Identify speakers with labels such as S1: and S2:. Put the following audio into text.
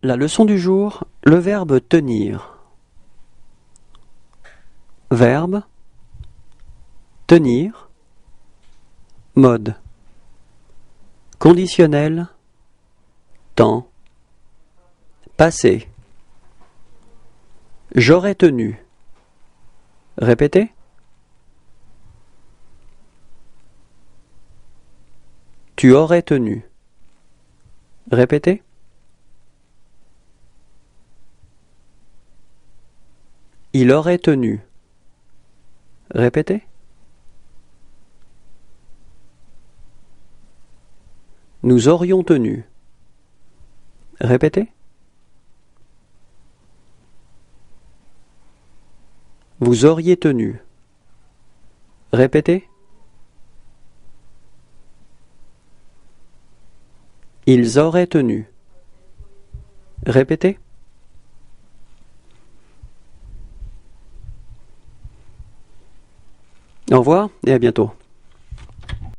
S1: La leçon du jour, le verbe tenir. Verbe, tenir, mode, conditionnel, temps, passé. J'aurais tenu. Répétez. Tu aurais tenu. Répétez. Il aurait tenu. Répétez. Nous aurions tenu. Répétez. Vous auriez tenu. Répétez. Ils auraient tenu. Répétez. Au revoir et à bientôt.